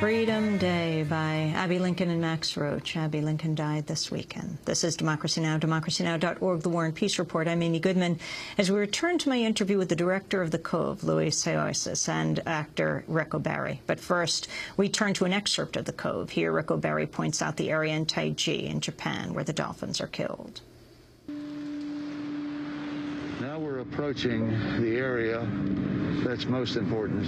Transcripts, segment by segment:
Freedom Day by Abby Lincoln and Max Roach. Abby Lincoln died this weekend. This is Democracy Now!, democracynow.org, The War and Peace Report. I'm Amy Goodman. As we return to my interview with the director of the Cove, Louie Psihoyos, and actor Ric O'Barry. But first, we turn to an excerpt of the Cove. Here, Ric O'Barry points out the area in Taiji in Japan where the dolphins are killed. Now we're approaching the area that's most important.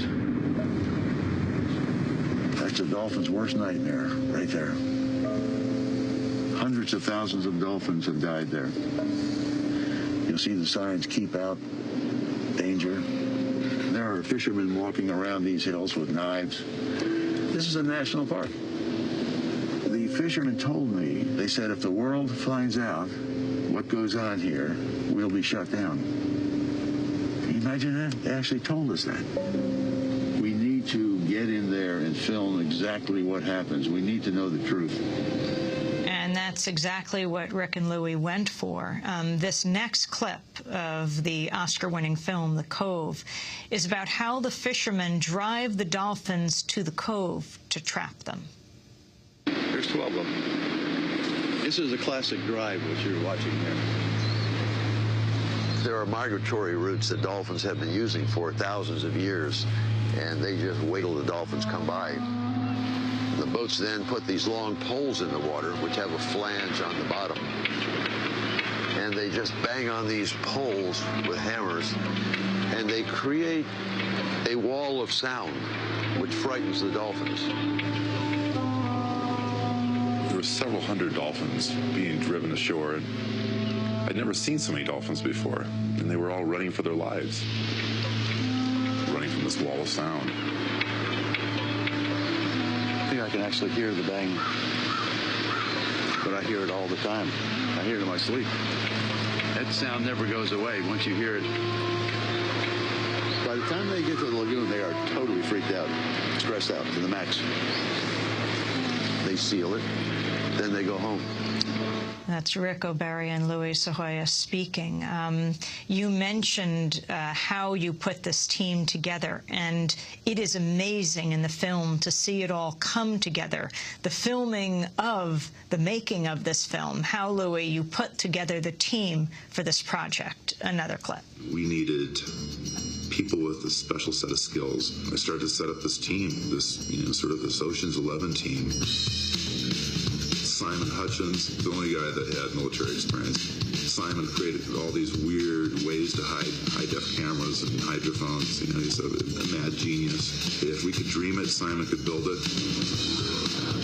That's a dolphin's worst nightmare, right there. Hundreds of thousands of dolphins have died there. You'll see the signs, keep out, danger. There are fishermen walking around these hills with knives. This is a national park. The fishermen told me, they said if the world finds out what goes on here, we'll be shut down. Can you imagine that? They actually told us that. We need to get in there and film exactly what happens. We need to know the truth. And that's exactly what Ric and Louie went for. This next clip of the Oscar-winning film, The Cove, is about how the fishermen drive the dolphins to the Cove to trap them. There's 12 of them. This is a classic drive, what you're watching there. There are migratory routes that dolphins have been using for thousands of years, and they just wait till the dolphins come by. The boats then put these long poles in the water, which have a flange on the bottom. And they just bang on these poles with hammers, and they create a wall of sound, which frightens the dolphins. There were several hundred dolphins being driven ashore. I'd never seen so many dolphins before, and they were all running for their lives, running from this wall of sound. I think I can actually hear the bang, but I hear it all the time. I hear it in my sleep. That sound never goes away once you hear it. By the time they get to the lagoon, they are totally freaked out, stressed out to the max. They seal it, then they go home. That's Ric O'Barry and Louie Psihoyos speaking. You mentioned how you put this team together, and it is amazing in the film to see it all come together. The filming of the making of this film, how, Louie, you put together the team for this project. Another clip. We needed people with a special set of skills. I started to set up this team, this, sort of this Ocean's 11 team. Simon Hutchins, the only guy that had military experience. Simon created all these weird ways to hide high-def cameras and hydrophones. He's a mad genius. If we could dream it, Simon could build it.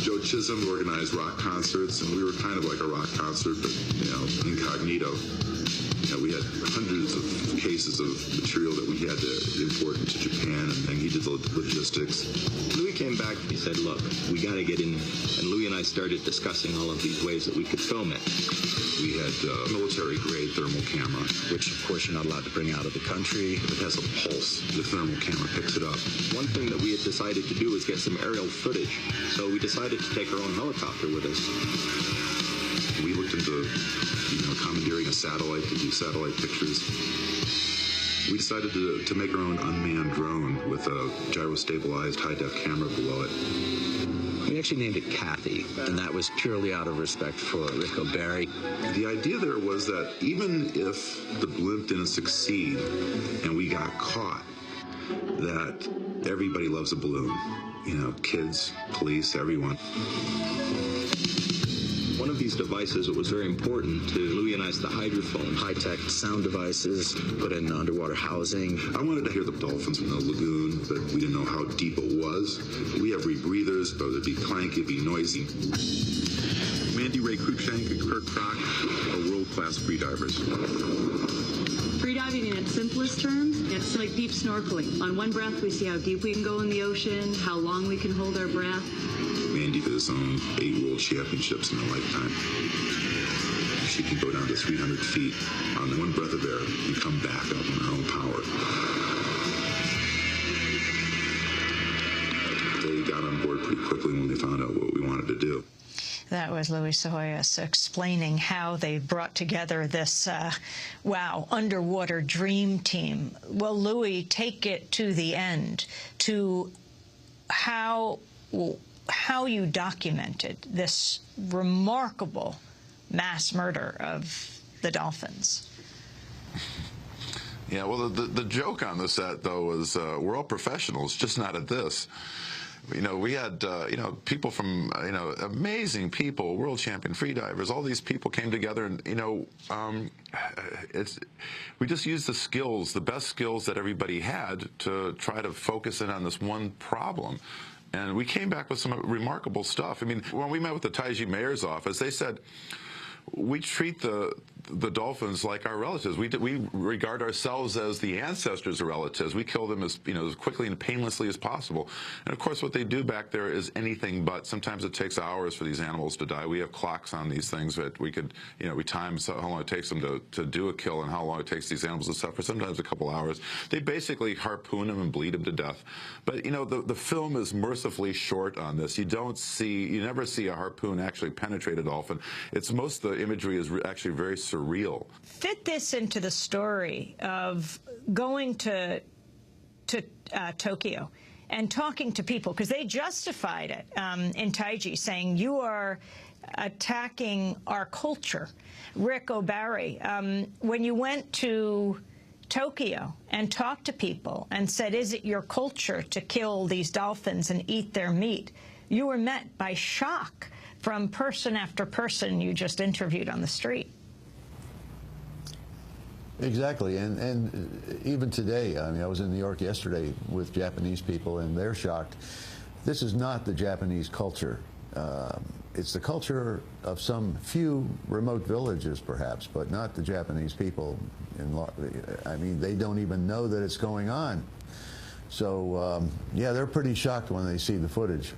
Joe Chisholm organized rock concerts, and we were kind of like a rock concert, but, incognito. We had hundreds of cases of material that we had to import into Japan, and then he did the logistics. Louie came back, he said, look, we got to get in, and Louie and I started discussing all of these ways that we could film it. We had military-grade thermal camera, which, of course, you're not allowed to bring out of the country. It has a pulse. The thermal camera picks it up. One thing that we had decided to do was get some aerial footage, so we decided to take our own helicopter with us. We looked into, commandeering a satellite to do satellite pictures. We decided to make our own unmanned drone with a gyro-stabilized high-def camera below it. We actually named it Kathy, and that was purely out of respect for Ric O'Barry. The idea there was that even if the blimp didn't succeed and we got caught, that everybody loves a balloon. Kids, police, everyone. One of these devices that was very important to Louie and I is the hydrophone, high-tech sound devices, put in underwater housing. I wanted to hear the dolphins in the lagoon, but we didn't know how deep it was. We have rebreathers, but it'd be clanky, it'd be noisy. Mandy Ray Cruikshank and Kurt Kroc are world-class freedivers. Freediving in its simplest terms, it's like deep snorkeling. On one breath, we see how deep we can go in the ocean, how long we can hold our breath. Mandy has owned 8 world championships in her lifetime. She can go down to 300 feet on one breath of air and come back up on her own power. They got on board pretty quickly when they found out what we wanted to do. That was Louie Psihoyos explaining how they brought together this, underwater dream team. Well, Louie, take it to the end, to how how you documented this remarkable mass murder of the dolphins. Yeah, well, the joke on the set, though, was we're all professionals, just not at this. You know, we had, you know, people from, you know, amazing people, world champion freedivers, all these people came together and, you know, we just used the skills, the best skills that everybody had to try to focus in on this one problem. And we came back with some remarkable stuff. I mean, when we met with the Taiji mayor's office, they said, we treat the dolphins like our relatives. We regard ourselves as the ancestors of relatives. We kill them as, you know, as quickly and painlessly as possible. And of course, what they do back there is anything but. Sometimes it takes hours for these animals to die. We have clocks on these things that we could, you know, we time how long it takes them to do a kill and how long it takes these animals to suffer. Sometimes a couple hours. They basically harpoon them and bleed them to death. But you know, the film is mercifully short on this. You never see a harpoon actually penetrate a dolphin. It's the imagery is actually very surreal. Fit this into the story of going to Tokyo and talking to people, because they justified it in Taiji, saying you are attacking our culture. Ric O'Barry, when you went to Tokyo and talked to people and said, is it your culture to kill these dolphins and eat their meat, you were met by shock from person after person you just interviewed on the street. Exactly, and even today, I mean, I was in New York yesterday with Japanese people, and they're shocked. This is not the Japanese culture. It's the culture of some few remote villages, perhaps, but not the Japanese people. I mean, they don't even know that it's going on. So, yeah, they're pretty shocked when they see the footage.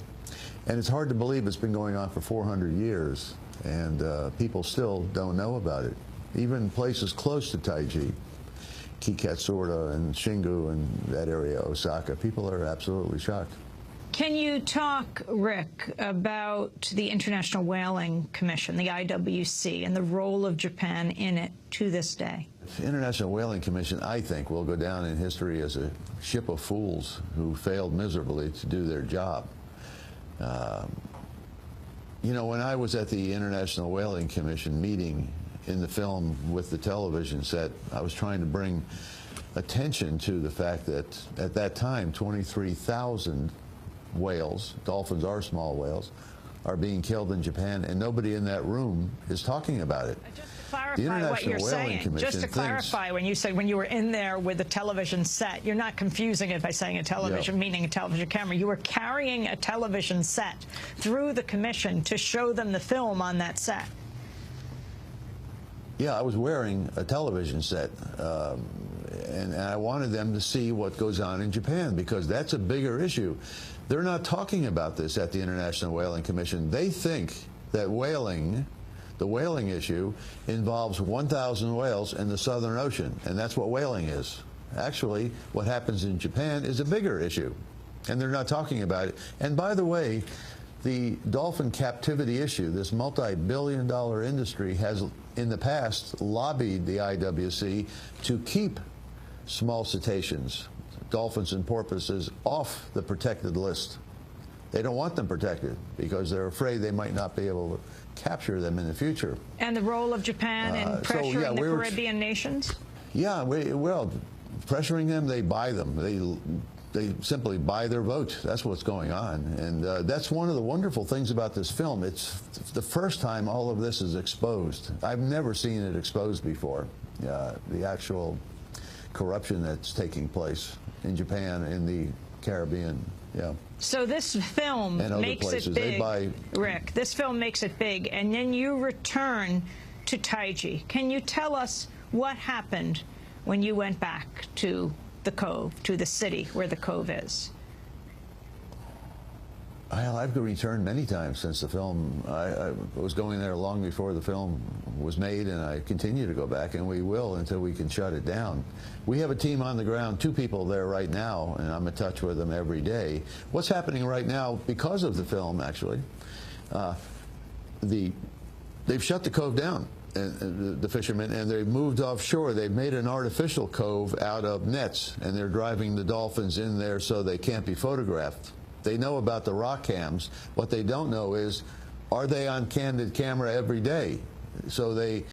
And it's hard to believe it's been going on for 400 years, and people still don't know about it. Even places close to Taiji, Kikatsurta and Shingu and that area, Osaka, people are absolutely shocked. Can you talk, Rick, about the International Whaling Commission, the IWC, and the role of Japan in it to this day? The International Whaling Commission, I think, will go down in history as a ship of fools who failed miserably to do their job. You know, when I was at the International Whaling Commission meeting in the film with the television set, I was trying to bring attention to the fact that at that time 23,000 whales, dolphins are small whales, are being killed in Japan, and nobody in that room is talking about it. Just to clarify what you're saying, just to clarify, when you said when you were in there with a television set, you're not confusing it by saying a television, meaning a television camera. You were carrying a television set through the commission to show them the film on that set. Yeah, I was wearing a television set, and I wanted them to see what goes on in Japan, because that's a bigger issue. They're not talking about this at the International Whaling Commission. They think that whaling, the whaling issue, involves 1,000 whales in the Southern Ocean, and that's what whaling is. Actually, what happens in Japan is a bigger issue, and they're not talking about it. And by the way, the dolphin captivity issue, this multi-billion-dollar industry, has in the past lobbied the IWC to keep small cetaceans, dolphins and porpoises, off the protected list. They don't want them protected because they're afraid they might not be able to capture them in the future. And the role of Japan in pressuring the Caribbean nations? Yeah, well, pressuring them, they buy them. They simply buy their vote. That's what's going on. And that's one of the wonderful things about this film. It's the first time all of this is exposed. I've never seen it exposed before, the actual corruption that's taking place in Japan, in the Caribbean. Yeah. So this film makes it big, Rick. This film makes it big, and then you return to Taiji. Can you tell us what happened when you went back to the Cove, to the city where the Cove is? Well, I've returned many times since the film. I was going there long before the film was made, and I continue to go back, and we will until we can shut it down. We have a team on the ground, 2 people there right now, and I'm in touch with them every day. What's happening right now, because of the film, actually, they've shut the Cove down, the fishermen, and they've moved offshore. They've made an artificial cove out of nets, and they're driving the dolphins in there so they can't be photographed. They know about the rock cams. What they don't know is, are they on candid camera every day? So they